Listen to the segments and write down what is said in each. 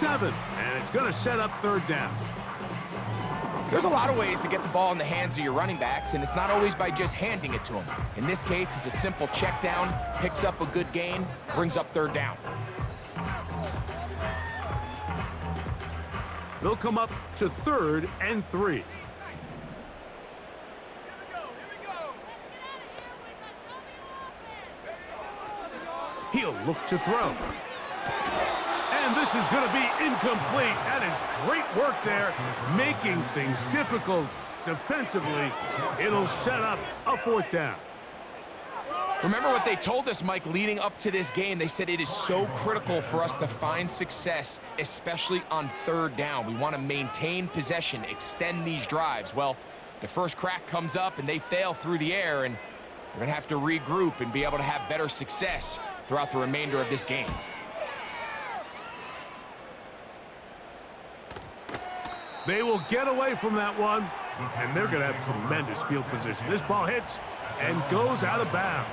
7, and it's going to set up third down. There's a lot of ways to get the ball in the hands of your running backs, and it's not always by just handing it to them. In this case, it's a simple check down, picks up a good gain, brings up third down. They'll come up to 3rd and 3. He'll look to throw. And this is going to be incomplete. That is great work there, making things difficult defensively. It'll set up a 4th down. Remember what they told us, Mike, leading up to this game. They said it is so critical for us to find success, especially on 3rd down. We want to maintain possession, extend these drives. Well, the first crack comes up and they fail through the air, and we're going to have to regroup and be able to have better success throughout the remainder of this game. They will get away from that one, and they're going to have tremendous field position. This ball hits and goes out of bounds.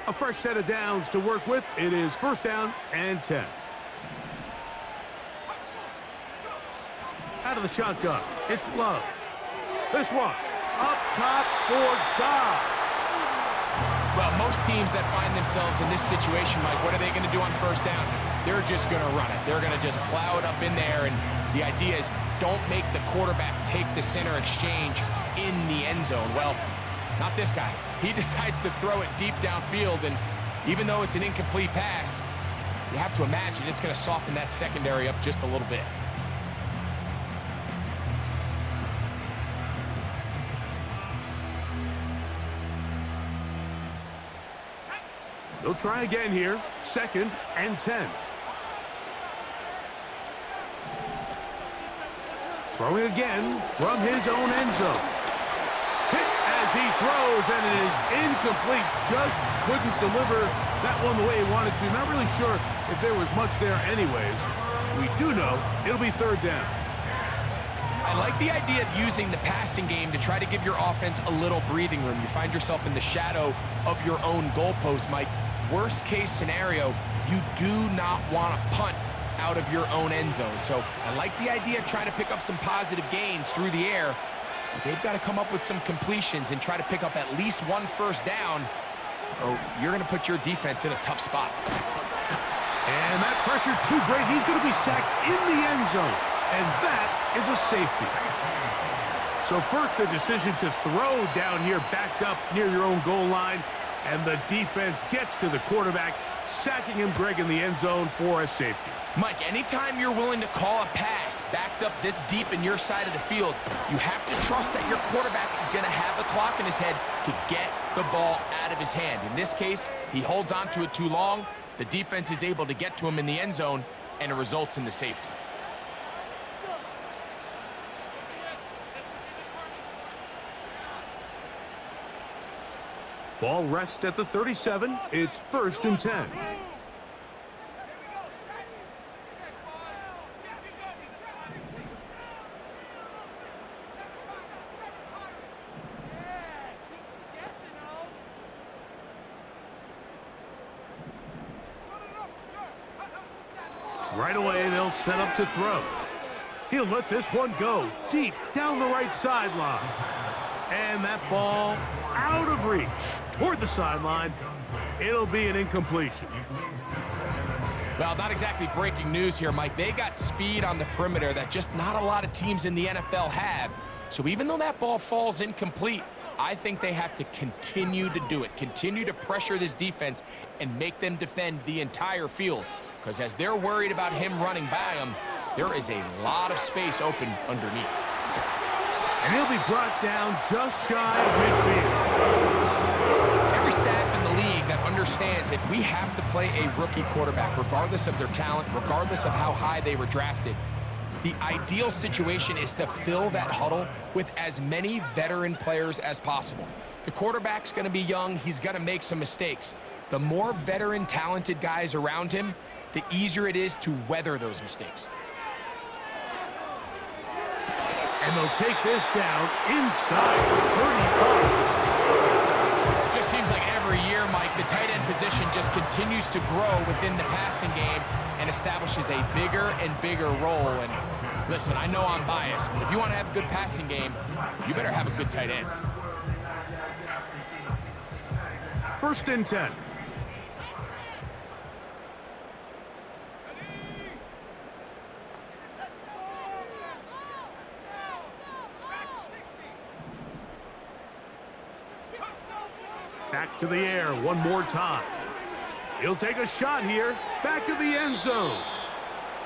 A fresh set of downs to work with. It is 1st down and 10. Out of the shotgun, it's Love. This one, up top for Dobbs. Well, most teams that find themselves in this situation, Mike, what are they going to do on 1st down? They're just going to run it. They're going to just plow it up in there, and the idea is don't make the quarterback take the center exchange in the end zone. Well, not this guy. He decides to throw it deep downfield, and even though it's an incomplete pass, you have to imagine it's going to soften that secondary up just a little bit. They'll try again here. 2nd and 10. Throwing again from his own end zone. Hit as he throws, and it is incomplete. Just couldn't deliver that one the way he wanted to. Not really sure if there was much there anyways. We do know it'll be 3rd down. I like the idea of using the passing game to try to give your offense a little breathing room. You find yourself in the shadow of your own goalpost, Mike. Worst case scenario, you do not want to punt out of your own end zone. So I like the idea of trying to pick up some positive gains through the air. But they've got to come up with some completions and try to pick up at least 1 1st down, or you're going to put your defense in a tough spot. And that pressure too great. He's going to be sacked in the end zone. And that is a safety. So first, the decision to throw down here backed up near your own goal line. And the defense gets to the quarterback, sacking him, Greg, in the end zone for a safety. Mike, anytime you're willing to call a pass backed up this deep in your side of the field, you have to trust that your quarterback is going to have a clock in his head to get the ball out of his hand. In this case, he holds on to it too long. The defense is able to get to him in the end zone, and it results in the safety. Ball rests at the 37. It's 1st and 10. Right away, they'll set up to throw. He'll let this one go deep down the right sideline. And that ball out of reach toward the sideline. It'll be an incompletion. Well, not exactly breaking news here, Mike. They got speed on the perimeter that just not a lot of teams in the NFL have. So even though that ball falls incomplete, I think they have to continue to do it, continue to pressure this defense and make them defend the entire field. Because as they're worried about him running by them, there is a lot of space open underneath. And he'll be brought down just shy of midfield. Every staff in the league that understands if we have to play a rookie quarterback, regardless of their talent, regardless of how high they were drafted, the ideal situation is to fill that huddle with as many veteran players as possible. The quarterback's going to be young. He's going to make some mistakes. The more veteran, talented guys around him, the easier it is to weather those mistakes. And they'll take this down inside 35. Just seems like every year, Mike, the tight end position just continues to grow within the passing game and establishes a bigger and bigger role. And listen, I know I'm biased, but if you want to have a good passing game, you better have a good tight end. 1st and 10. Back to the air one more time. He'll take a shot here. Back to the end zone.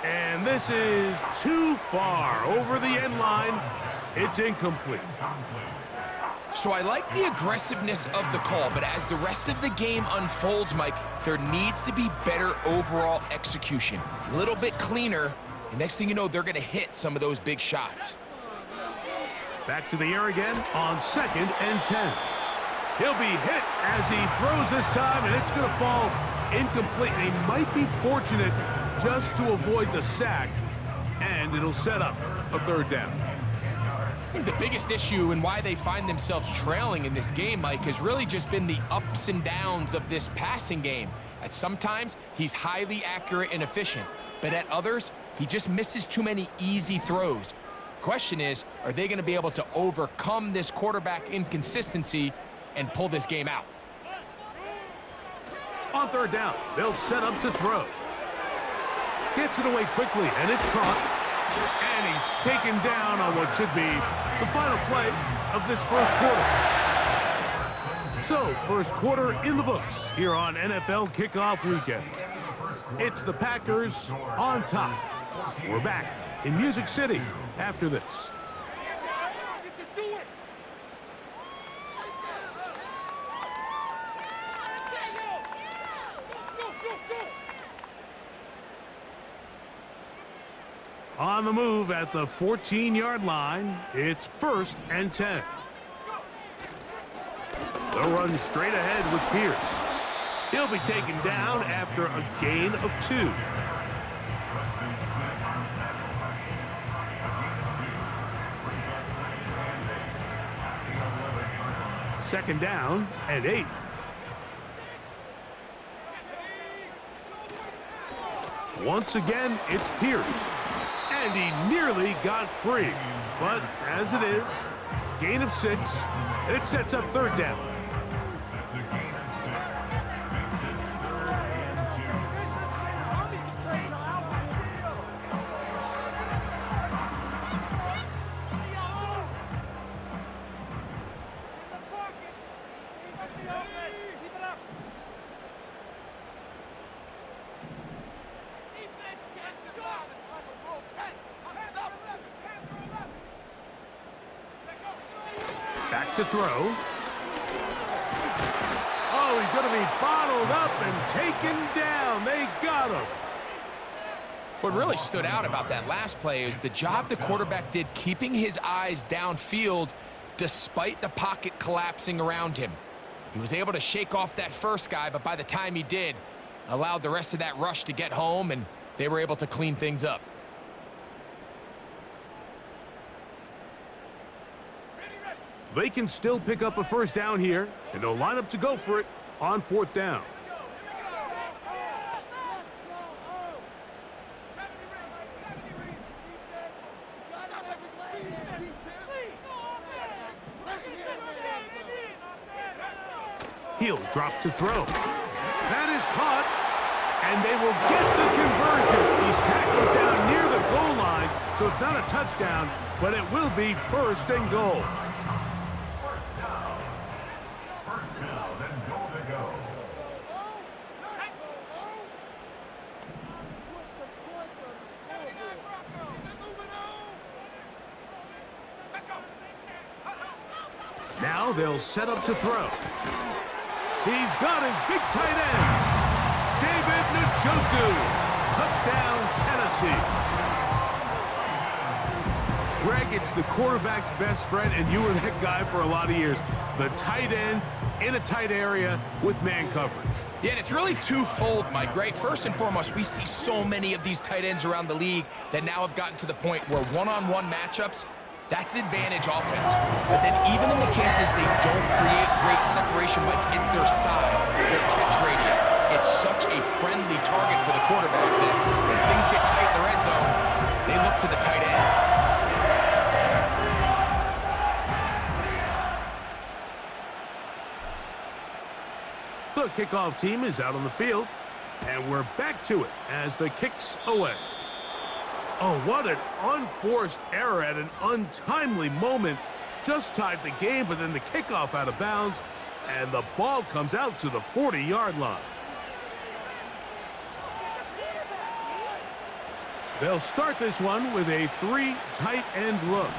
And this is too far over the end line. It's incomplete. So I like the aggressiveness of the call, but as the rest of the game unfolds, Mike, there needs to be better overall execution. A little bit cleaner, and next thing you know, they're going to hit some of those big shots. Back to the air again on 2nd and 10. He'll be hit as he throws this time, and it's going to fall incomplete. They might be fortunate just to avoid the sack, and it'll set up a 3rd down. I think the biggest issue and why they find themselves trailing in this game, Mike, has really just been the ups and downs of this passing game. At sometimes, he's highly accurate and efficient, but at others, he just misses too many easy throws. Question is, are they going to be able to overcome this quarterback inconsistency and pull this game out? On 3rd down, they'll set up to throw. Gets it away quickly, and it's caught. And he's taken down on what should be the final play of this 1st quarter. So, 1st quarter in the books here on NFL Kickoff Weekend. It's the Packers on top. We're back in Music City after this. On the move at the 14-yard line, it's 1st and 10. They'll run straight ahead with Pierce. He'll be taken down after a gain of 2. Second down and 8. Once again, it's Pierce. And he nearly got free. But as it is, gain of 6, and it sets up 3rd down. Back to throw. Oh, he's going to be bottled up and taken down. They got him. What really stood out about that last play is the job the quarterback did keeping his eyes downfield despite the pocket collapsing around him. He was able to shake off that first guy, but by the time he did, allowed the rest of that rush to get home, and they were able to clean things up. They can still pick up a 1st down here, and they'll line up to go for it on 4th down. He'll drop to throw. That is caught, and they will get the conversion. He's tackled down near the goal line, so it's not a touchdown, but it will be 1st and goal. Now they'll set up to throw. He's got his big tight end, David Njoku. Touchdown, Tennessee. Greg, it's the quarterback's best friend, and you were that guy for a lot of years. The tight end in a tight area with man coverage. Yeah, and it's really twofold, Mike, right? First and foremost, we see so many of these tight ends around the league that now have gotten to the point where one-on-one matchups, that's advantage offense. But then even in the cases they don't create great separation, Mike, it's their size, their catch radius. It's such a friendly target for the quarterback that when things get tight in the red zone, they look to the tight end. The kickoff team is out on the field, and we're back to it as the kick's away. Oh, what an unforced error at an untimely moment. Just tied the game, but then the kickoff out of bounds, and the ball comes out to the 40-yard line. They'll start this one with a 3 tight end look.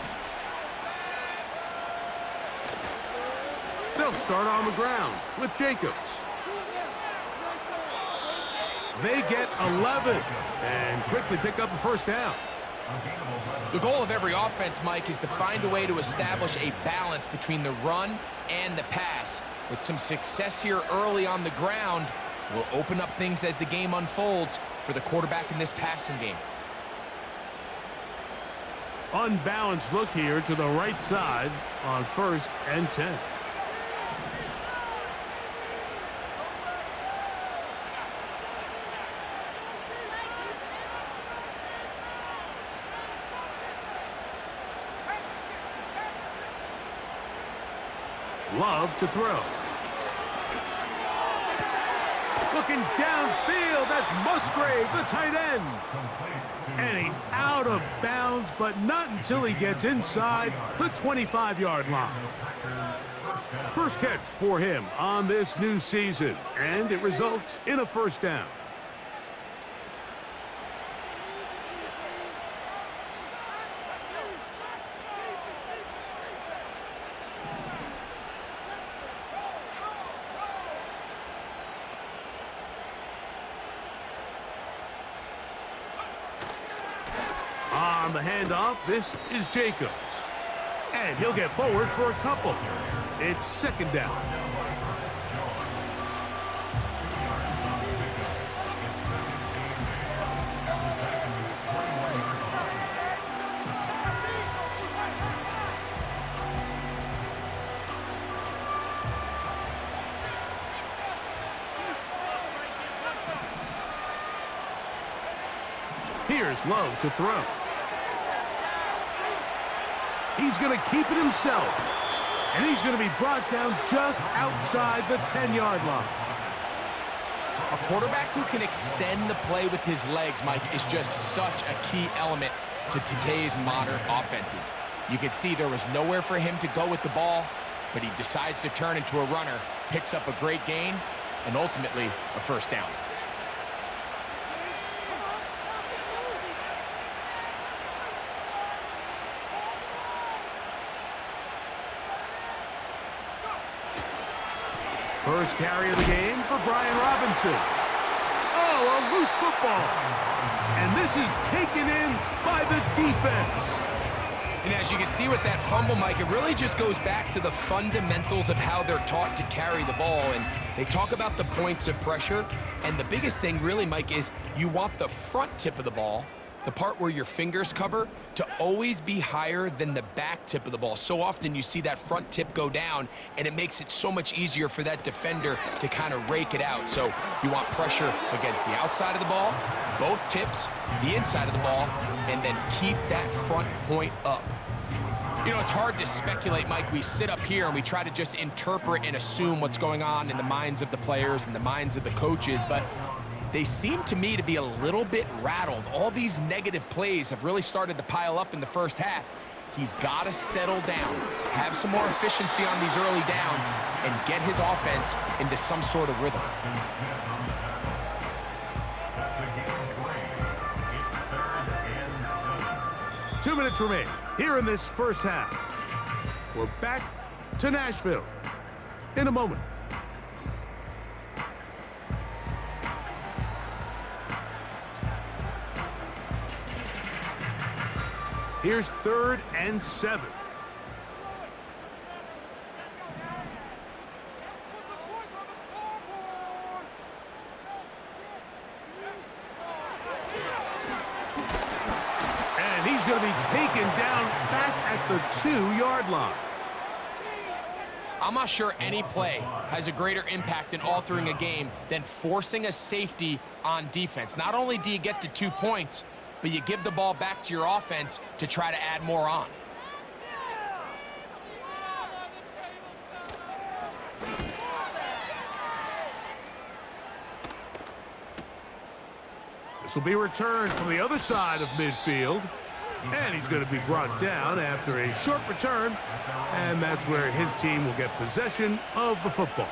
They'll start on the ground with Jacobs. They get 11 and quickly pick up a first down. The goal of every offense, Mike, is to find a way to establish a balance between the run and the pass. With some success here early on the ground, will open up things as the game unfolds for the quarterback in this passing game. Unbalanced look here to the right side on 1st and 10. Love to throw. Looking downfield, that's Musgrave, the tight end. And he's out of bounds, but not until he gets inside the 25-yard line. First catch for him on this new season, and it results in a first down. On the handoff, this is Jacobs. And he'll get forward for a couple. It's second down. Here's Love to throw. He's going to keep it himself. And he's going to be brought down just outside the 10-yard line. A quarterback who can extend the play with his legs, Mike, is just such a key element to today's modern offenses. You can see there was nowhere for him to go with the ball, but he decides to turn into a runner, picks up a great gain, and ultimately a first down. First carry of the game for Brian Robinson. Oh, a loose football. And this is taken in by the defense. And as you can see with that fumble, Mike, it really just goes back to the fundamentals of how they're taught to carry the ball. And they talk about the points of pressure. And the biggest thing really, Mike, is you want the front tip of the ball, the part where your fingers cover, to always be higher than the back tip of the ball. So often you see that front tip go down, and it makes it so much easier for that defender to kind of rake it out. So you want pressure against the outside of the ball, both tips, the inside of the ball, and then keep that front point up. You know, it's hard to speculate, Mike. We sit up here and we try to just interpret and assume what's going on in the minds of the players and the minds of the coaches, but they seem to me to be a little bit rattled. All these negative plays have really started to pile up in the first half. He's got to settle down, have some more efficiency on these early downs, and get his offense into some sort of rhythm. Two minutes remain here in this first half. We're back to Nashville in a moment. Here's 3rd and 7. And he's going to be taken down back at the 2-yard line. I'm not sure any play has a greater impact in altering a game than forcing a safety on defense. Not only do you get the 2 points, but you give the ball back to your offense to try to add more on. This will be returned from the other side of midfield. And he's going to be brought down after a short return. And that's where his team will get possession of the football.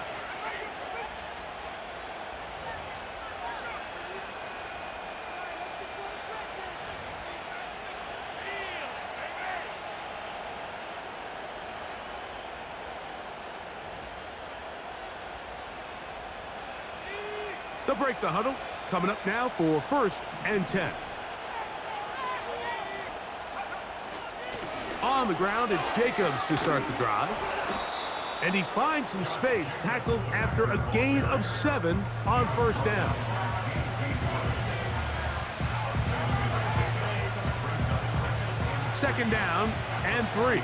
They'll break the huddle. Coming up now for 1st and 10. On the ground, it's Jacobs to start the drive. And he finds some space, tackled after a gain of 7 on 1st down. Second down and 3.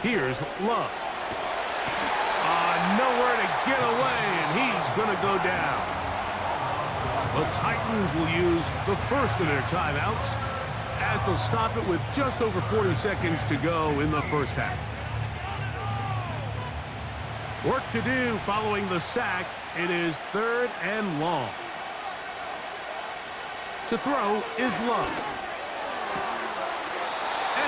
Here's Love. Nowhere to get away, and he's going to go down. The Titans will use the first of their timeouts as they'll stop it with just over 40 seconds to go in the first half. Work to do following the sack. It is 3rd and long. To throw is Love.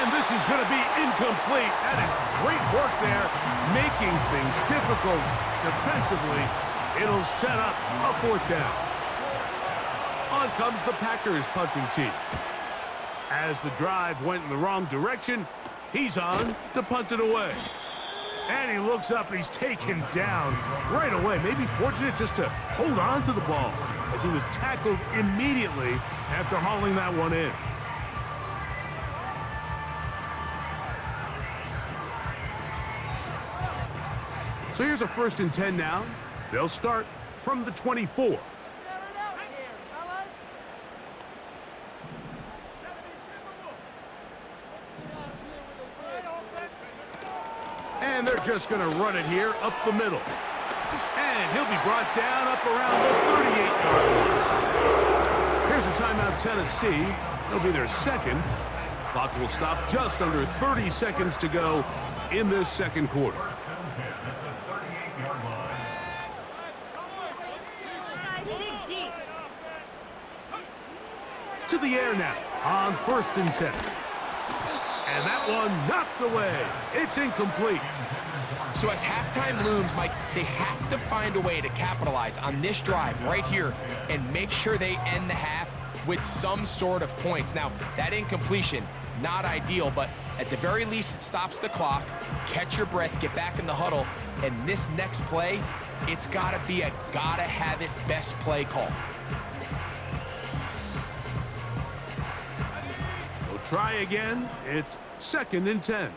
And this is going to be incomplete. That is great work there, making things difficult defensively. It'll set up a 4th down. On comes the Packers punting team. As the drive went in the wrong direction, he's on to punt it away. And he looks up and he's taken down right away. Maybe fortunate just to hold on to the ball as he was tackled immediately after hauling that one in. So here's a 1st and 10 now. They'll start from the 24. And they're just going to run it here up the middle. And he'll be brought down up around the 38-yard line. Here's a timeout, Tennessee. It'll be their 2nd. Clock will stop just under 30 seconds to go in this 2nd quarter. To the air now on 1st and 10. And that one knocked away. It's incomplete. So as halftime looms, Mike, they have to find a way to capitalize on this drive right here and make sure they end the half with some sort of points. Now, that incompletion, not ideal, but at the very least, it stops the clock. Catch your breath, get back in the huddle, and this next play, it's got to be a gotta-have-it best play call. Try again. It's 2nd and 10.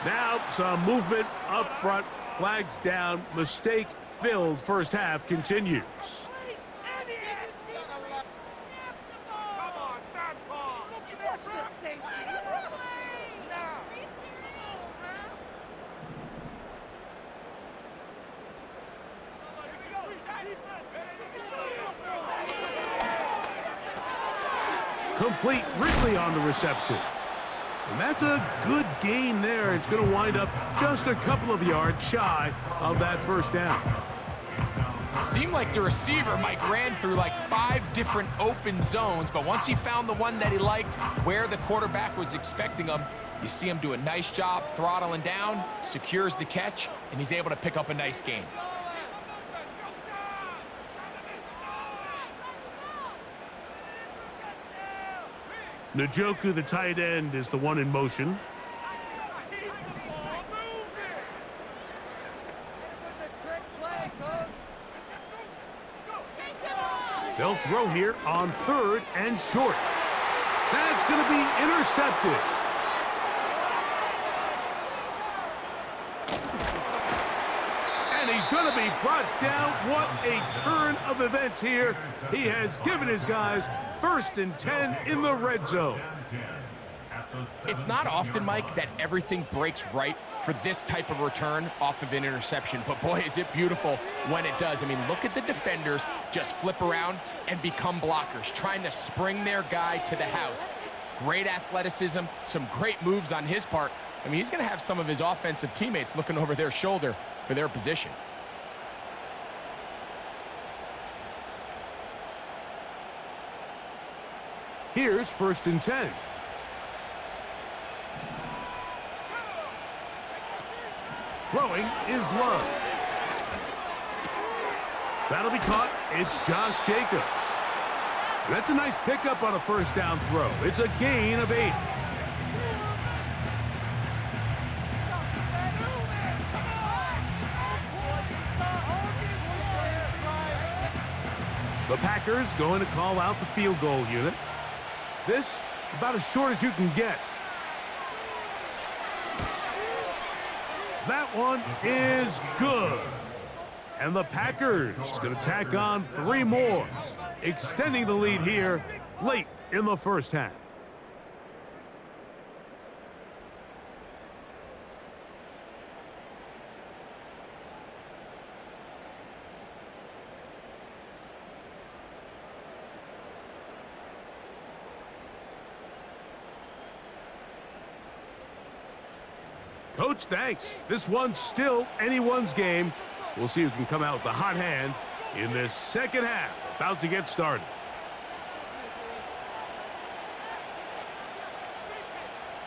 Now some movement up front. Flags down. Mistake filled first half continues. Complete. Ridley on the reception. And that's a good gain there. It's going to wind up just a couple of yards shy of that 1st down. Seemed like the receiver, Mike, ran through like 5 different open zones, but once he found the one that he liked, where the quarterback was expecting him, you see him do a nice job throttling down, secures the catch, and he's able to pick up a nice gain. Njoku, the tight end, is the one in motion. They'll throw here on 3rd and short. That's going to be intercepted. And he's going to be brought down. What a turn of events here. He has given his guys 1st and 10 in the red zone. It's not often, Mike, that everything breaks right for this type of return off of an interception. But boy, is it beautiful when it does. I mean, look at the defenders just flip around and become blockers, trying to spring their guy to the house. Great athleticism, some great moves on his part. I mean, he's going to have some of his offensive teammates looking over their shoulder for their position. Here's 1st and 10. Throwing is Love. That'll be caught. It's Josh Jacobs. That's a nice pickup on a 1st down throw. It's a gain of 8. The Packers going to call out the field goal unit. This about as short as you can get. That one is good. And the Packers going to tack on 3 more, extending the lead here late in the 1st half. Coach, thanks. This one's still anyone's game. We'll see who can come out with the hot hand in this 2nd half. About to get started.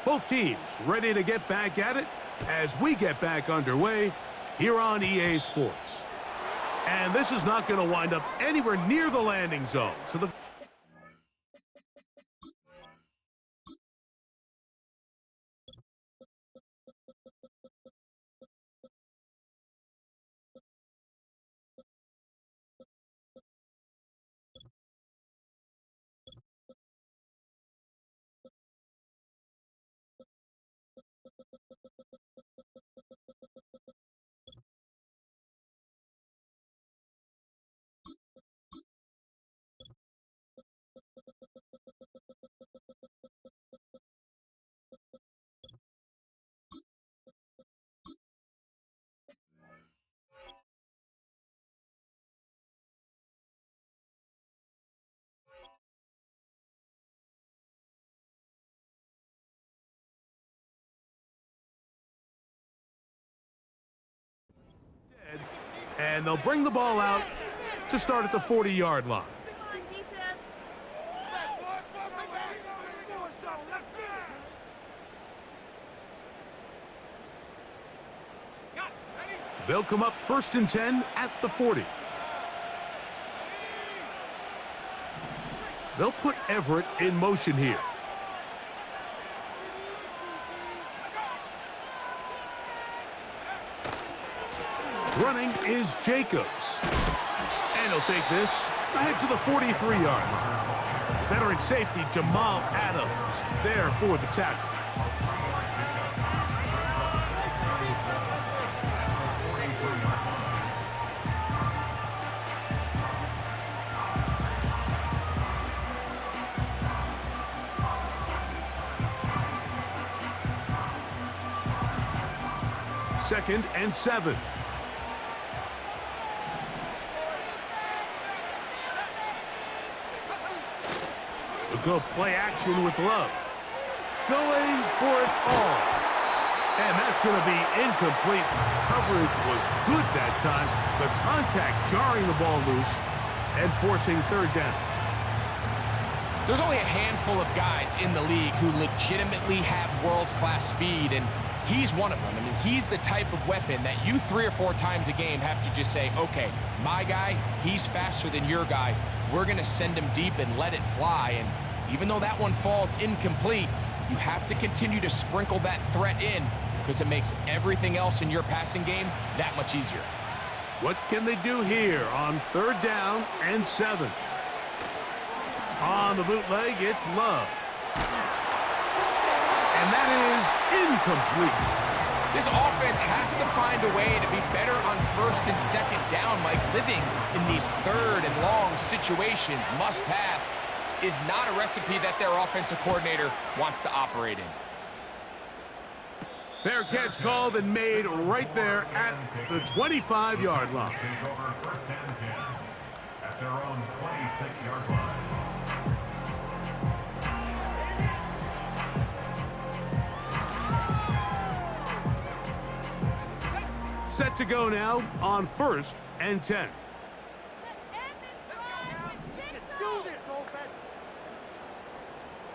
Both teams ready to get back at it as we get back underway here on EA Sports. And this is not going to wind up anywhere near the landing zone. So the and they'll bring the ball out to start at the 40-yard line. They'll come up 1st and 10 at the 40. They'll put Everett in motion here. Running is Jacobs. And he'll take this ahead to the 43-yard line. Veteran safety Jamal Adams there for the tackle. Second and 7. We'll go play action with Love. Going for it all. And that's going to be incomplete. Coverage was good that time. The contact jarring the ball loose and forcing 3rd down. There's only a handful of guys in the league who legitimately have world-class speed, and he's one of them. I mean, he's the type of weapon that you 3 or 4 times a game have to just say, okay, my guy, he's faster than your guy. We're going to send him deep and let it fly. And even though that one falls incomplete, you have to continue to sprinkle that threat in because it makes everything else in your passing game that much easier. What can they do here on 3rd down and 7? On the bootleg, it's Love. And that is incomplete. This offense has to find a way to be better on first and second down, Mike. Living in these third and long situations, must pass, is not a recipe that their offensive coordinator wants to operate in. Fair catch called and made right there at the 25-yard line. First and 10 at their own 26-yard line. Set to go now on first and 10.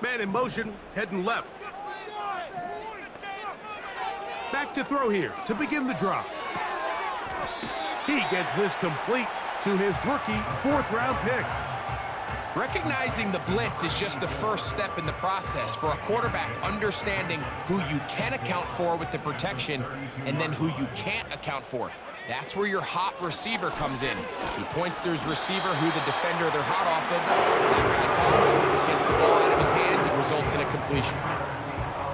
Man in motion, heading left. Back to throw here to begin the drop. He gets this complete to his rookie fourth-round pick. Recognizing the blitz is just the first step in the process for a quarterback, understanding who you can account for with the protection and then who you can't account for. That's where your hot receiver comes in. He points to his receiver, who the defender they're hot off of. That guy comes, gets the ball out of his hand, and results in a completion.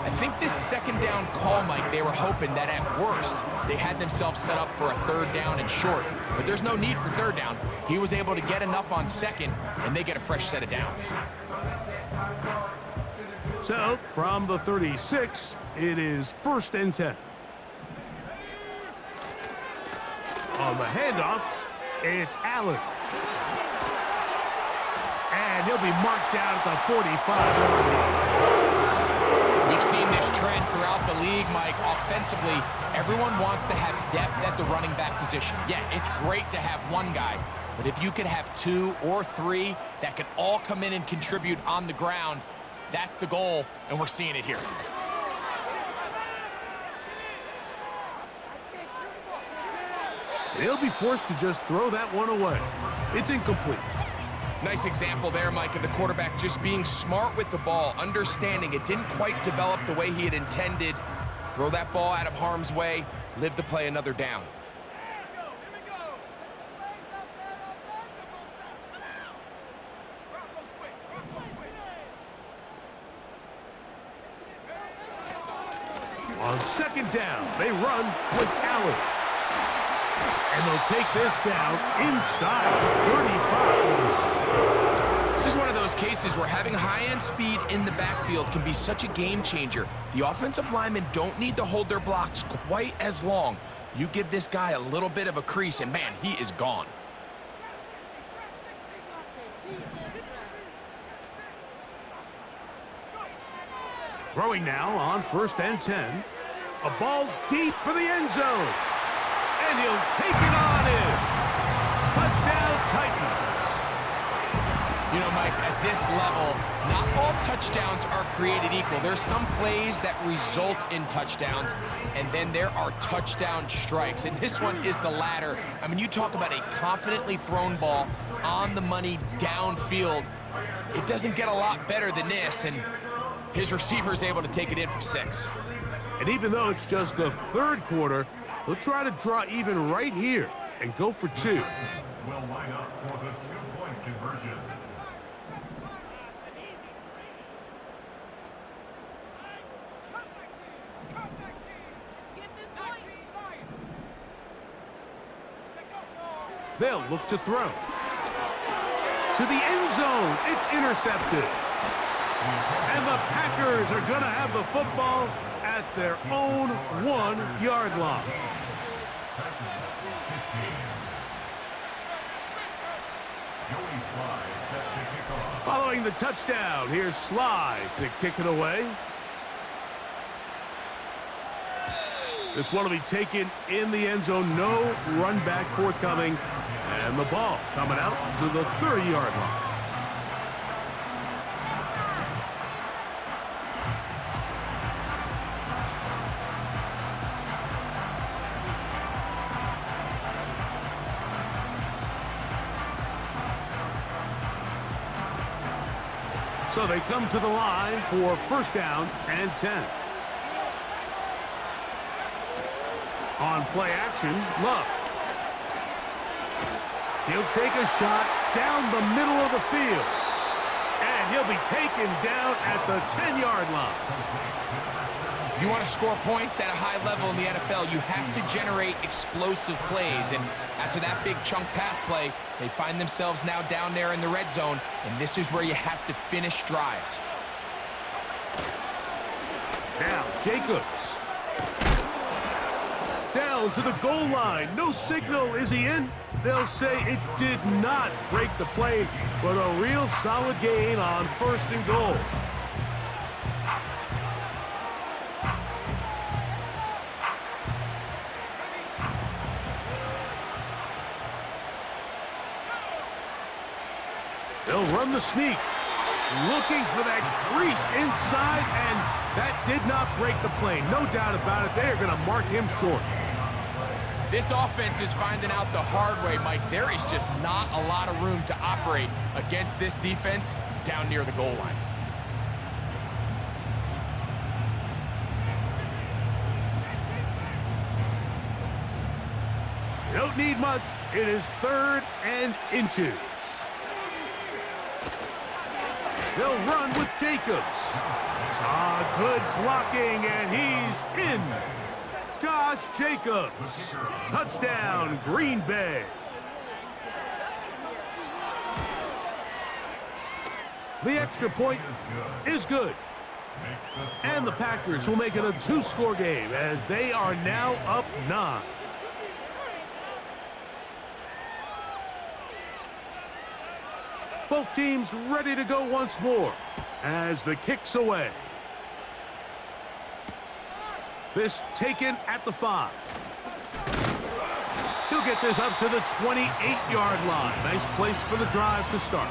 I think this second down call, Mike, they were hoping that at worst they had themselves set up for a third down and short. But there's no need for third down. He was able to get enough on second, and they get a fresh set of downs. So, from the 36, it is first and 10. On the handoff, it's Allen. And he'll be marked down at the 45-yard line. We've seen this trend throughout the league, Mike. Offensively, everyone wants to have depth at the running back position. Yeah, it's great to have one guy, but if you could have two or three that could all come in and contribute on the ground, that's the goal, and we're seeing it here. He'll be forced to just throw that one away. It's incomplete. Nice example there, Mike, of the quarterback just being smart with the ball, understanding it didn't quite develop the way he had intended. Throw that ball out of harm's way, live to play another down. On second down, they run with Allen. And they'll take this down inside the 35. This is one of those cases where having high-end speed in the backfield can be such a game changer. The offensive linemen don't need to hold their blocks quite as long. You give this guy a little bit of a crease, and man, he is gone. Throwing now on first and 10. A ball deep for the end zone. And he'll take it on in. Touchdown, Titans. You know, Mike, at this level, not all touchdowns are created equal. There's some plays that result in touchdowns, and then there are touchdown strikes. And this one is the latter. I mean, you talk about a confidently thrown ball on the money downfield. It doesn't get a lot better than this, and his receiver is able to take it in for 6. And even though it's just the third quarter, he'll try to draw even right here and go for 2. Will line up for the two-point conversion. They'll look to throw. To the end zone, it's intercepted. And the Packers are going to have the football at their own 1-yard line. Following the touchdown, here's Sly to kick it away. This one will be taken in the end zone. No run back forthcoming. And the ball coming out to the 30-yard line. So they come to the line for first down and 10. On play action, Love. He'll take a shot down the middle of the field. he'll be taken down at the 10-yard line. If you want to score points at a high level in the NFL, you have to generate explosive plays. And after that big chunk pass play, they find themselves now down there in the red zone, and this is where you have to finish drives. Now, Jacobs. Down to the goal line. No signal. Is he in? They'll say it did not break the plane, but a real solid gain on 1st and goal. They'll run the sneak. Looking for that crease inside, and that did not break the plane. No doubt about it. They are going to mark him short. This offense is finding out the hard way, Mike. There is just not a lot of room to operate against this defense down near the goal line. You don't need much. It is 3rd and inches. They'll run with Jacobs. Good blocking, and he's in. Josh Jacobs. Touchdown, Green Bay. The extra point is good. And the Packers will make it a 2-score game as they are now up 9. Both teams ready to go once more as the kick's away. This taken at the 5. He'll get this up to the 28-yard line. Nice place for the drive to start.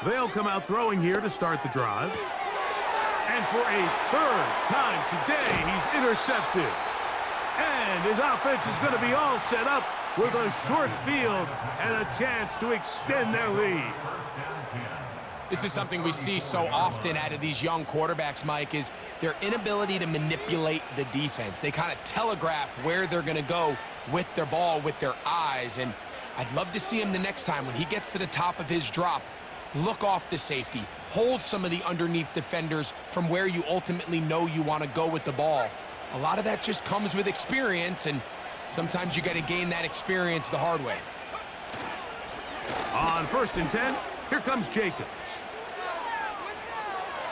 They'll come out throwing here to start the drive. And for a 3rd time today, he's intercepted. And his offense is going to be all set up with a short field and a chance to extend their lead. This is something we see so often out of these young quarterbacks, Mike, is their inability to manipulate the defense. They kind of telegraph where they're going to go with their ball, with their eyes. And I'd love to see him the next time when he gets to the top of his drop. Look off the safety. Hold some of the underneath defenders from where you ultimately know you want to go with the ball. A lot of that just comes with experience, and sometimes you got to gain that experience the hard way. On 1st and 10, here comes Jacobs.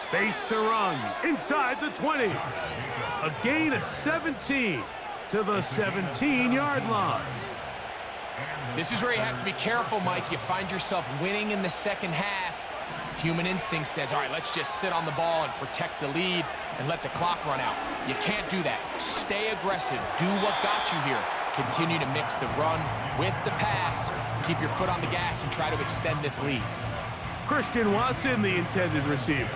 Space to run inside the 20. A gain of 17 to the 17-yard line. This is where you have to be careful, Mike. You find yourself winning in the second half. Human instinct says, all right, let's just sit on the ball and protect the lead and let the clock run out. You can't do that. Stay aggressive. Do what got you here. Continue to mix the run with the pass. Keep your foot on the gas and try to extend this lead. Christian Watson, the intended receiver.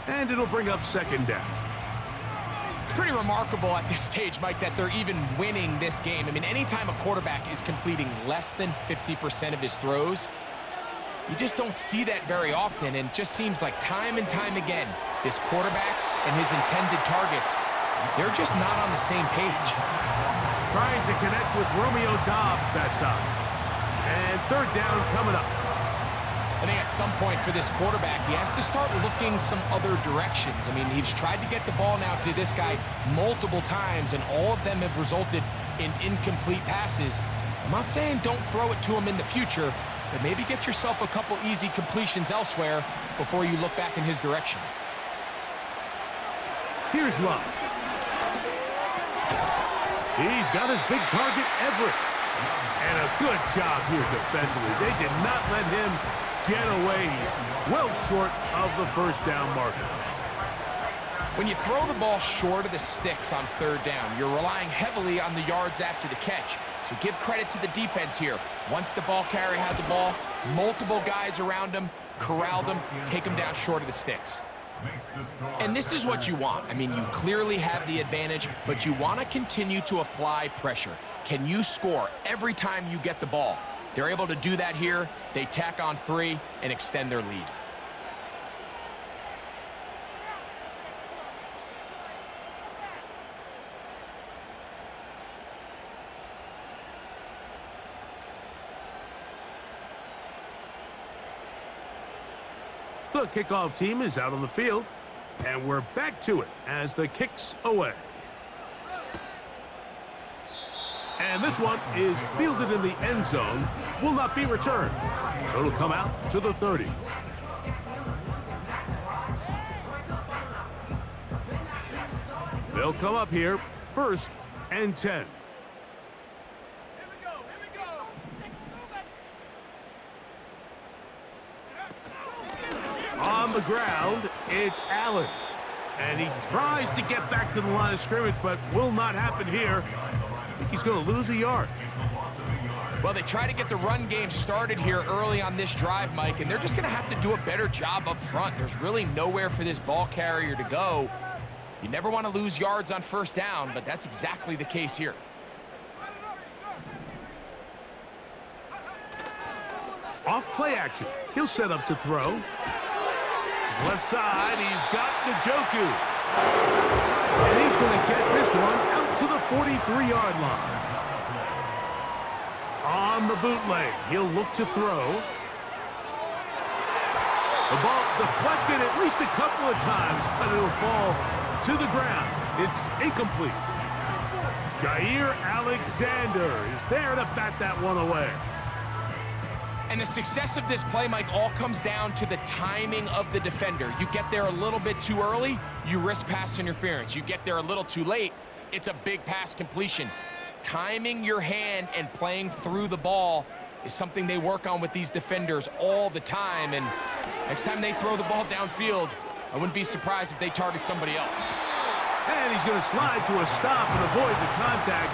And it'll bring up 2nd down. It's pretty remarkable at this stage, Mike, that they're even winning this game. I mean, anytime a quarterback is completing less than 50% of his throws, you just don't see that very often, and it just seems like time and time again, this quarterback and his intended targets, they're just not on the same page. Trying to connect with Romeo Doubs that time. And 3rd down coming up. I think at some point for this quarterback, he has to start looking some other directions. I mean, he's tried to get the ball now to this guy multiple times, and all of them have resulted in incomplete passes. I'm not saying don't throw it to him in the future, but maybe get yourself a couple easy completions elsewhere before you look back in his direction. Here's Love. He's got his big target, Everett. And a good job here defensively. They did not let him get away. He's well short of the 1st down marker. When you throw the ball short of the sticks on 3rd down, you're relying heavily on the yards after the catch. So give credit to the defense here. Once the ball carrier had the ball, multiple guys around him, corralled him, take him down short of the sticks. makes the score. And this is what you want. I mean, you clearly have the advantage, but you want to continue to apply pressure. Can you score every time you get the ball? They're able to do that here. They tack on 3 and extend their lead. The kickoff team is out on the field, and we're back to it as the kick's away. And this one is fielded in the end zone, will not be returned. So it'll come out to the 30. They'll come up here, 1st and 10. On the ground, it's Allen. And he tries to get back to the line of scrimmage, but will not happen here. I think he's going to lose a yard. Well, they try to get the run game started here early on this drive, Mike, and they're just going to have to do a better job up front. There's really nowhere for this ball carrier to go. You never want to lose yards on 1st down, but that's exactly the case here. Off play action. He'll set up to throw. Left side, he's got Njoku. And he's going to get this one out to the 43-yard line. On the bootleg, he'll look to throw. The ball deflected at least a couple of times, but it'll fall to the ground. It's incomplete. Jair Alexander is there to bat that one away. And the success of this play, Mike, all comes down to the timing of the defender. You get there a little bit too early, you risk pass interference. You get there a little too late, it's a big pass completion. Timing your hand and playing through the ball is something they work on with these defenders all the time. And next time they throw the ball downfield, I wouldn't be surprised if they target somebody else. And he's going to slide to a stop and avoid the contact.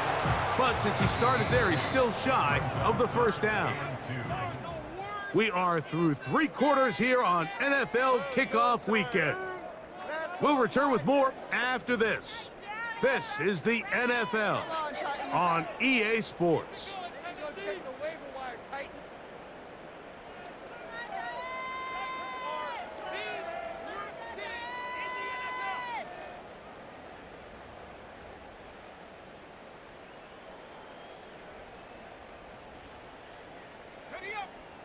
But since he started there, he's still shy of the 1st down. We are through 3 quarters here on NFL Kickoff Weekend. We'll return with more after this. This is the NFL on EA Sports.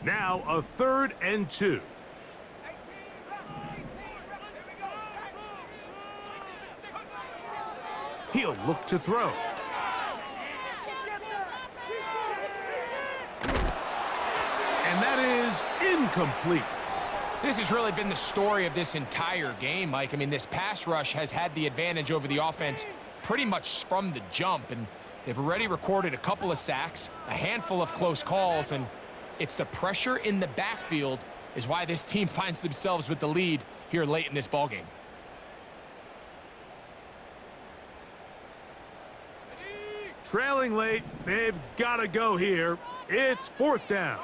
Now a 3rd and 2. He'll look to throw. And that is incomplete. This has really been the story of this entire game, Mike. I mean, this pass rush has had the advantage over the offense pretty much from the jump, and they've already recorded a couple of sacks, a handful of close calls, and it's the pressure in the backfield is why this team finds themselves with the lead here late in this ballgame. Trailing late, they've got to go here. It's 4th down.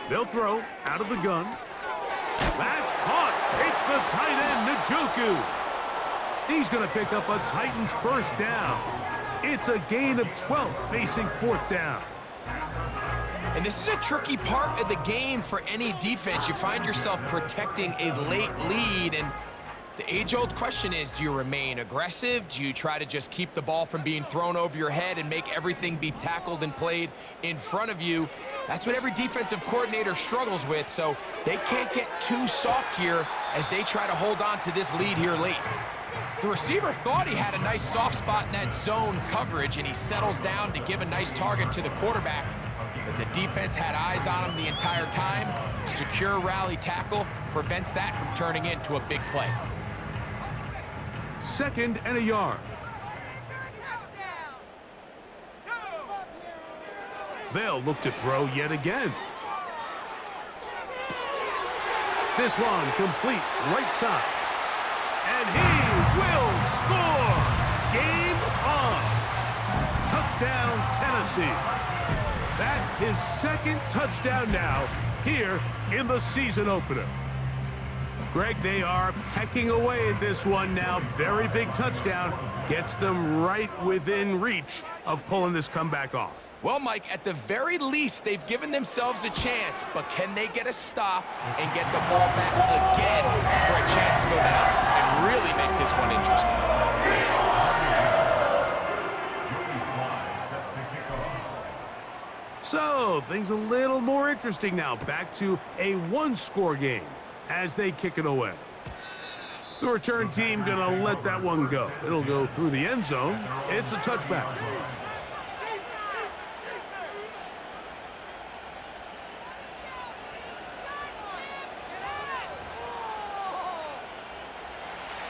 They'll throw out of the gun. That's caught. It's the tight end, Njoku. He's going to pick up a Titans 1st down. It's a gain of 12 facing 4th down. And this is a tricky part of the game for any defense. You find yourself protecting a late lead, and the age-old question is, do you remain aggressive? Do you try to just keep the ball from being thrown over your head and make everything be tackled and played in front of you? That's what every defensive coordinator struggles with, so they can't get too soft here as they try to hold on to this lead here late. The receiver thought he had a nice soft spot in that zone coverage, and he settles down to give a nice target to the quarterback. But the defense had eyes on him the entire time. Secure rally tackle prevents that from turning into a big play. 2nd and a yard. They'll look to throw yet again. This one complete right side. And he will score! Game on! Touchdown, Tennessee. That his second touchdown now here in the season opener. Greg, they are pecking away at this one now. Very big touchdown. Gets them right within reach of pulling this comeback off. Well, Mike, at the very least, they've given themselves a chance, but can they get a stop and get the ball back again for a chance to go down and really make this one interesting? So, things a little more interesting now. Back to a one-score game as they kick it away. The return team gonna let that one go. It'll go through the end zone. It's a touchback.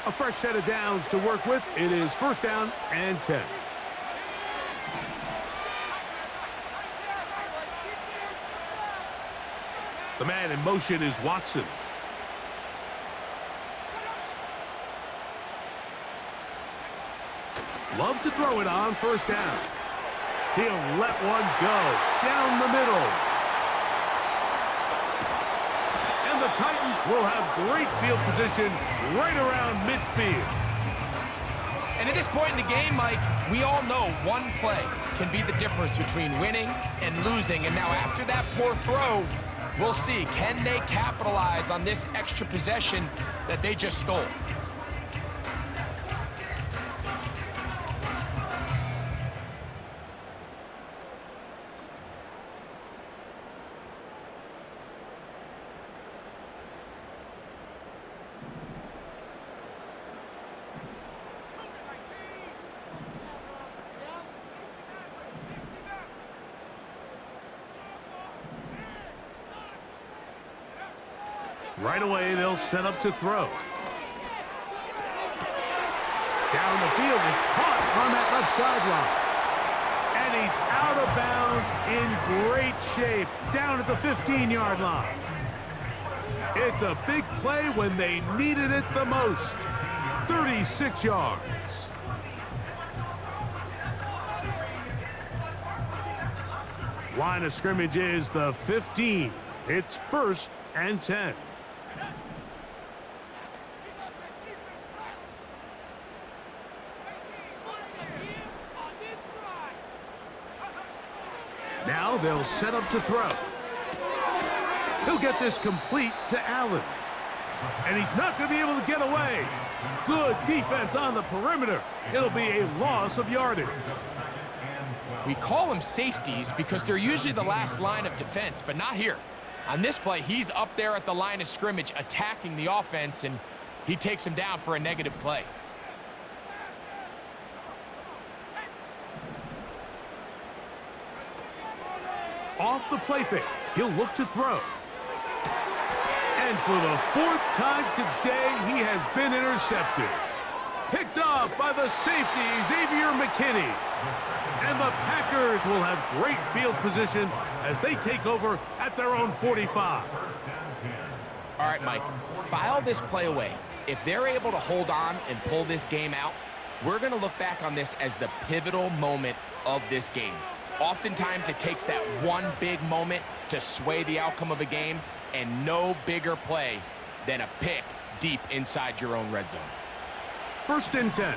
A fresh set of downs to work with. It is first down and 10. The man in motion is Watson. Love to throw it on first down. He'll let one go down the middle. And the Titans will have great field position right around midfield. And at this point in the game, Mike, we all know one play can be the difference between winning and losing. And now after that poor throw, we'll see, can they capitalize on this extra possession that they just stole? Right away, they'll set up to throw. Down the field, it's caught on that left sideline. And he's out of bounds in great shape, down at the 15-yard line. It's a big play when they needed it the most. 36 yards. Line of scrimmage is the 15. It's first and 10. Now they'll set up to throw. He'll get this complete to Allen. And he's not going to be able to get away. Good defense on the perimeter. It'll be a loss of yardage. We call them safeties because they're usually the last line of defense, but not here. On this play, he's up there at the line of scrimmage attacking the offense, and he takes him down for a negative play. Off the play fake, he'll look to throw. And for the fourth time today, he has been intercepted. Picked off by the safety, Xavier McKinney. And the Packers will have great field position as they take over at their own 45. All right, Mike, file this play away. If they're able to hold on and pull this game out, we're going to look back on this as the pivotal moment of this game. Oftentimes, it takes that one big moment to sway the outcome of a game, and no bigger play than a pick deep inside your own red zone. First and 10.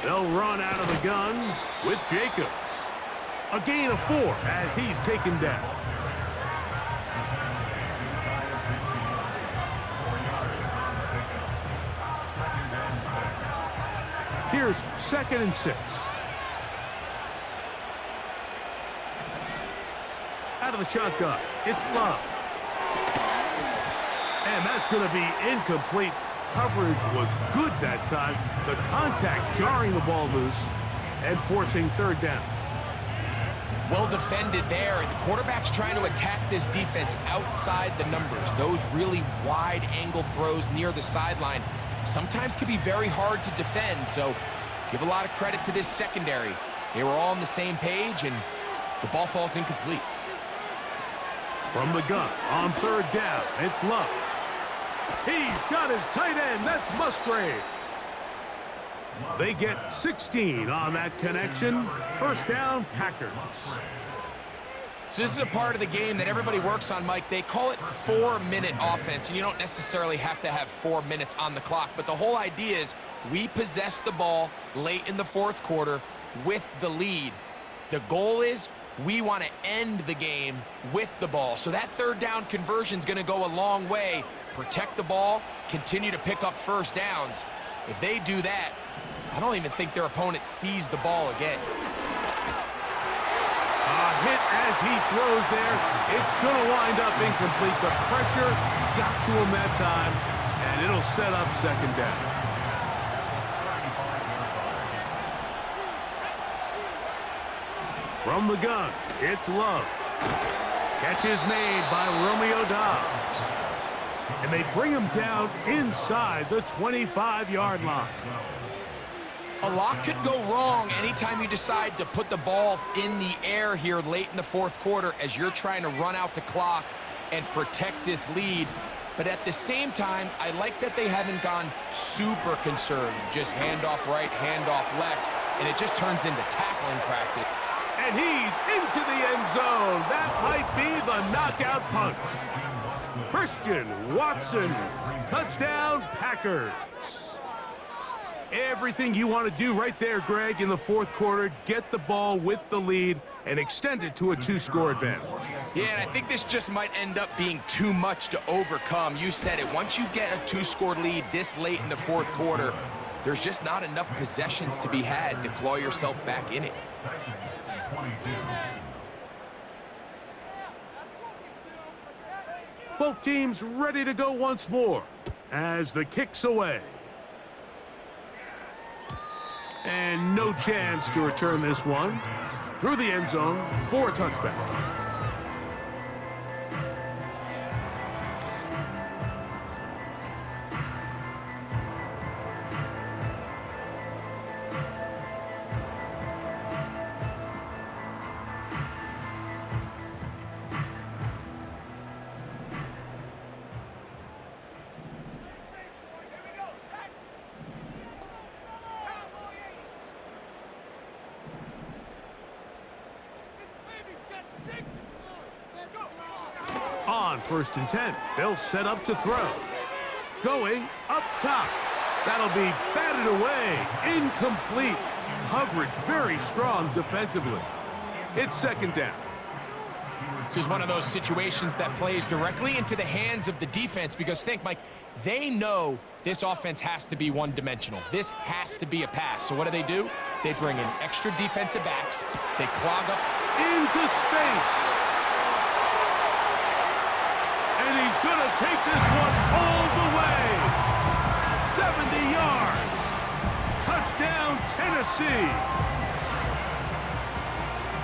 They'll run out of the gun with Jacobs. A gain of 4 as he's taken down. Here's second and 6. Out of the shotgun, it's Love. And that's going to be incomplete. Coverage was good that time. The contact jarring the ball loose and forcing third down. Well defended there. The quarterback's trying to attack this defense outside the numbers. Those really wide angle throws near the sideline sometimes can be very hard to defend, so give a lot of credit to this secondary. They were all on the same page, and the ball falls incomplete. From the gun on third down, it's Love. He's got his tight end. That's Musgrave. They get 16 on that connection. First down, Packers. So this is a part of the game that everybody works on, Mike. They call it 4-minute offense, and you don't necessarily have to have 4 minutes on the clock. But the whole idea is we possess the ball late in the fourth quarter with the lead. The goal is we want to end the game with the ball. So that third down conversion is going to go a long way. Protect the ball, continue to pick up first downs. If they do that, I don't even think their opponent sees the ball again. A hit as he throws there. It's going to wind up incomplete. The pressure got to him that time, and it'll set up second down. From the gun, it's Love. Catch is made by Romeo Dobbs. And they bring him down inside the 25-yard line. A lot could go wrong anytime you decide to put the ball in the air here late in the fourth quarter as you're trying to run out the clock and protect this lead. But at the same time, I like that they haven't gone super conservative. Just handoff right, handoff left, and it just turns into tackling practice. And he's into the end zone. That might be the knockout punch. Christian Watson, touchdown Packers. Everything you want to do right there, Greg, in the fourth quarter, get the ball with the lead and extend it to a 2-score advantage. Yeah, and I think this just might end up being too much to overcome. You said it. Once you get a 2-score lead this late in the fourth quarter, there's just not enough possessions to be had to claw yourself back in it. Both teams ready to go once more as the kick's away. And no chance to return this one through the end zone for a touchback. On 1st and 10, they'll set up to throw. Going up top. That'll be batted away. Incomplete. Coverage very strong defensively. It's second down. This is one of those situations that plays directly into the hands of the defense because think, Mike, they know this offense has to be one-dimensional. This has to be a pass. So what do? They bring in extra defensive backs. They clog up into space. And he's going to take this one all the way. 70 yards. Touchdown, Tennessee.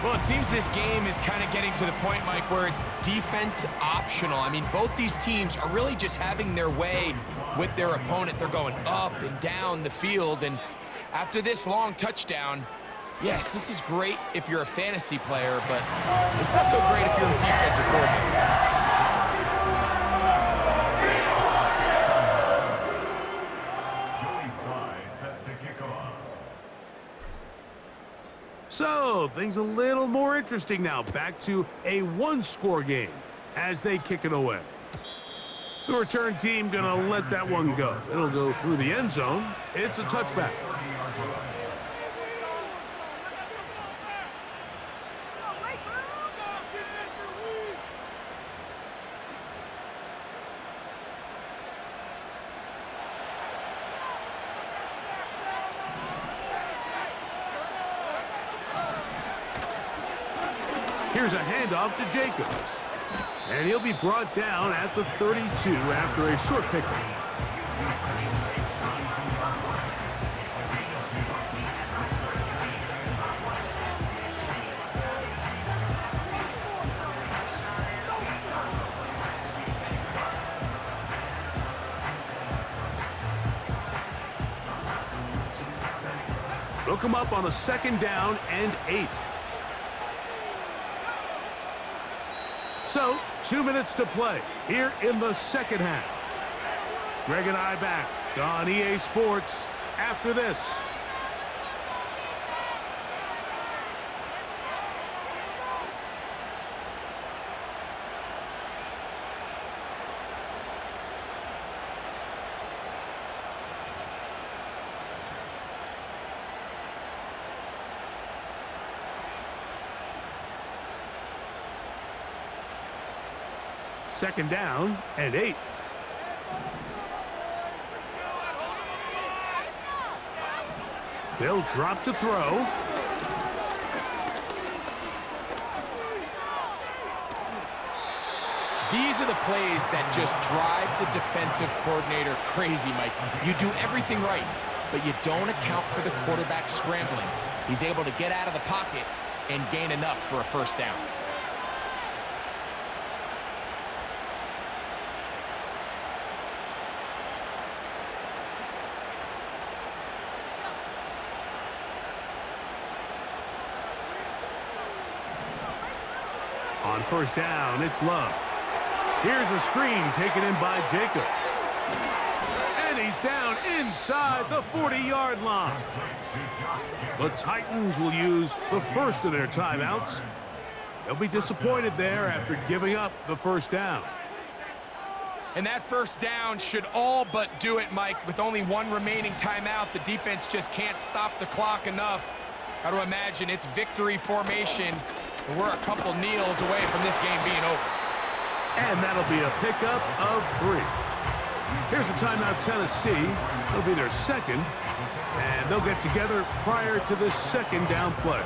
Well, it seems this game is kind of getting to the point, Mike, where it's defense optional. I mean, both these teams are really just having their way with their opponent. They're going up and down the field. And after this long touchdown, yes, this is great if you're a fantasy player, but it's not so great if you're a defensive coordinator. So, things a little more interesting now. Back to a 1-score game as they kick it away. The return team going to let that one go. It'll go through the end zone. It's a touchback. Here's a handoff to Jacobs. And he'll be brought down at the 32 after a short pickup. Look him up on a 2nd down and 8. So, 2 minutes to play here in the second half. Greg and I back on EA Sports after this. Second down and 8. They'll drop to throw. These are the plays that just drive the defensive coordinator crazy, Mike. You do everything right, but you don't account for the quarterback scrambling. He's able to get out of the pocket and gain enough for a first down. On first down, it's Love. Here's a screen taken in by Jacobs. And he's down inside the 40-yard line. The Titans will use the first of their timeouts. They'll be disappointed there after giving up the first down. And that first down should all but do it, Mike. With only one remaining timeout, the defense just can't stop the clock enough. Got to imagine it's victory formation. And we're a couple kneels away from this game being over. And that'll be a pickup of 3. Here's a timeout, Tennessee. It'll be their second. And they'll get together prior to the second down play.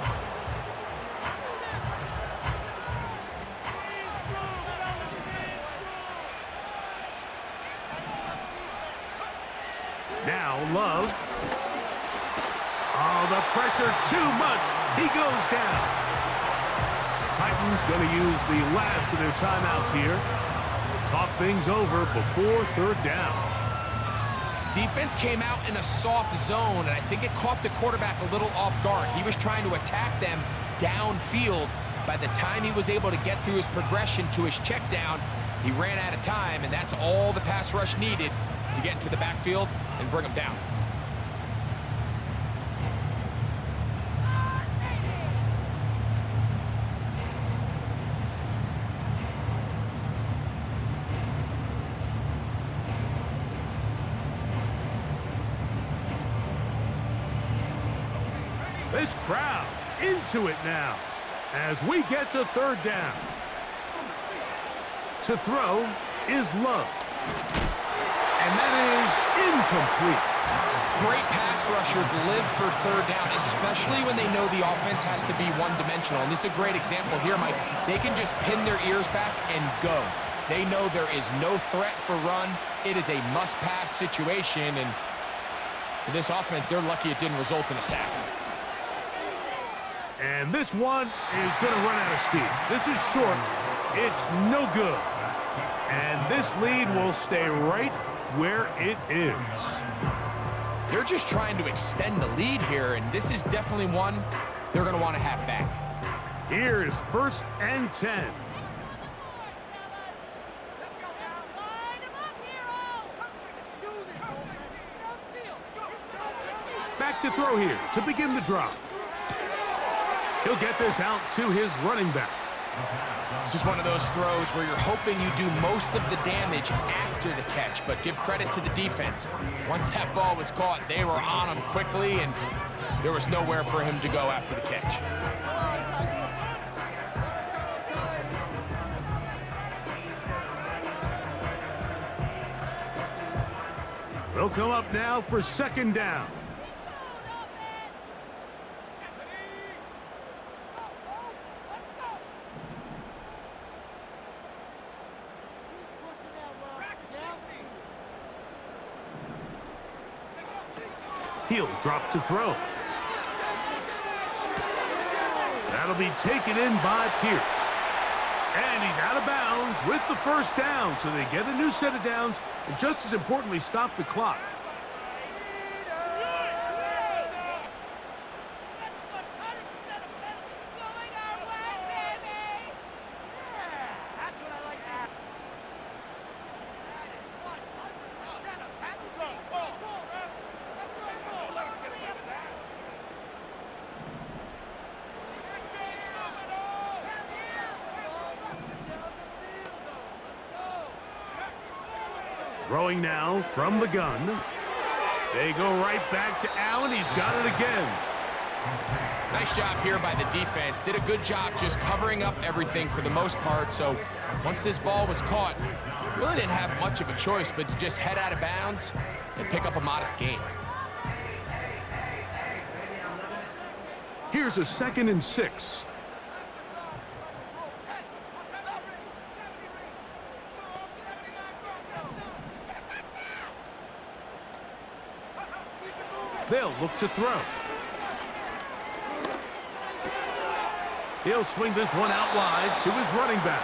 Now Love. Oh, the pressure too much. He goes down. Titans going to use the last of their timeouts here. Talk things over before third down. Defense came out in a soft zone, and I think it caught the quarterback a little off guard. He was trying to attack them downfield. By the time he was able to get through his progression to his check down, he ran out of time, and that's all the pass rush needed to get into the backfield and bring him down. This crowd into it now as we get to third down. To throw is Love. And that is incomplete. Great pass rushers live for third down, especially when they know the offense has to be one-dimensional. And this is a great example here, Mike. They can just pin their ears back and go. They know there is no threat for run. It is a must-pass situation, and for this offense, they're lucky it didn't result in a sack. And this one is going to run out of steam. This is short. It's no good. And this lead will stay right where it is. They're just trying to extend the lead here, and this is definitely one they're going to want to have back. Here's first and 10. Back to throw here to begin the drop. He'll get this out to his running back. This is one of those throws where you're hoping you do most of the damage after the catch, but give credit to the defense. Once that ball was caught, they were on him quickly, and there was nowhere for him to go after the catch. They'll come up now for second down. He'll drop to throw. That'll be taken in by Pierce. And he's out of bounds with the first down, so they get a new set of downs, and just as importantly, stop the clock. Throwing now from the gun. They go right back to Allen. He's got it again. Nice job here by the defense. Did a good job just covering up everything for the most part. So once this ball was caught, really didn't have much of a choice but to just head out of bounds and pick up a modest gain. Here's a 2nd and 6. They'll look to throw. He'll swing this one out wide to his running back.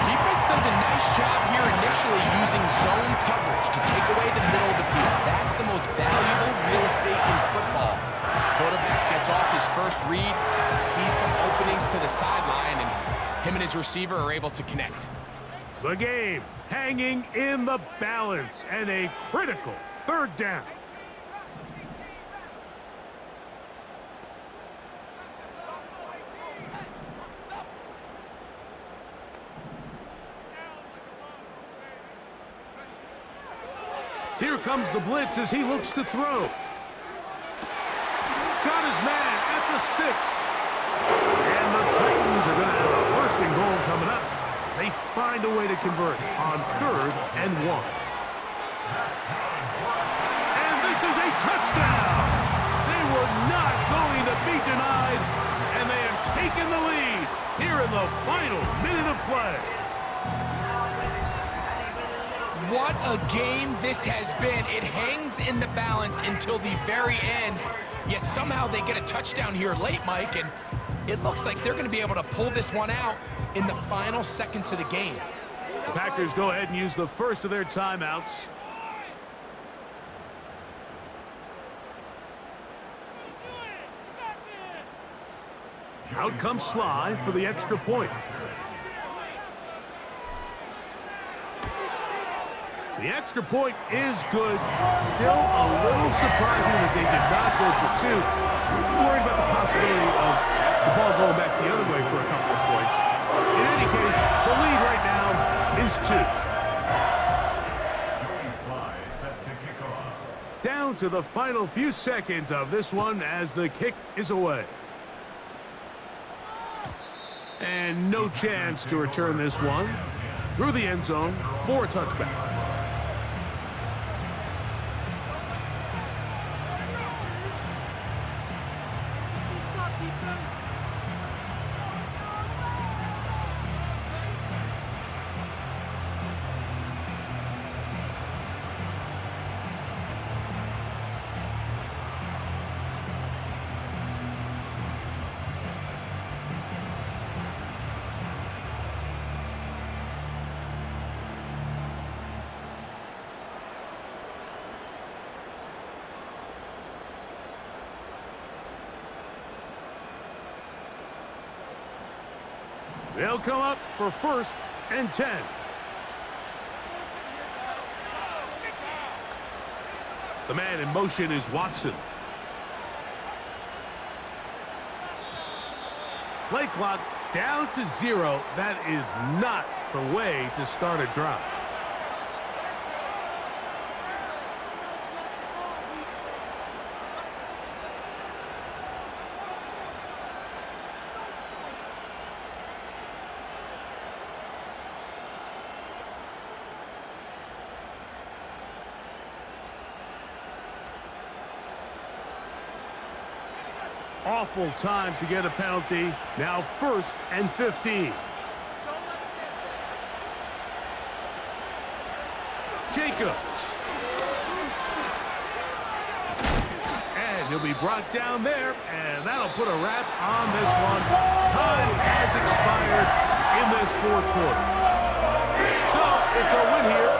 Defense does a nice job here initially using zone coverage to take away the middle of the field. That's the most valuable real estate in football. Quarterback gets off his first read, sees some openings to the sideline, and him and his receiver are able to connect. The game hanging in the balance and a critical 3rd down. Here comes the blitz as he looks to throw. Got his man at the 6. And the Titans are going to have a 1st and goal coming up as they find a way to convert on 3rd and 1. And this is a touchdown. They were not going to be denied, and they have taken the lead here in the final minute of play. What a game this has been. It hangs in the balance until the very end, yet somehow they get a touchdown here late, Mike, and it looks like they're going to be able to pull this one out in the final seconds of the game. The Packers go ahead and use the first of their timeouts. Out comes Sly for the extra point. The extra point is good. Still a little surprising that they did not go for 2. We're worried about the possibility of the ball going back the other way for a couple of points. In any case, the lead right now is 2. Down to the final few seconds of this one as the kick is away. And no chance to return this one through the end zone for a touchback. They'll come up for 1st and 10. The man in motion is Watson. Play clock down to 0. That is not the way to start a drive. Awful time to get a penalty. Now 1st and 15. Jacobs. And he'll be brought down there, and that'll put a wrap on this one. Time has expired in this 4th quarter. So it's a win here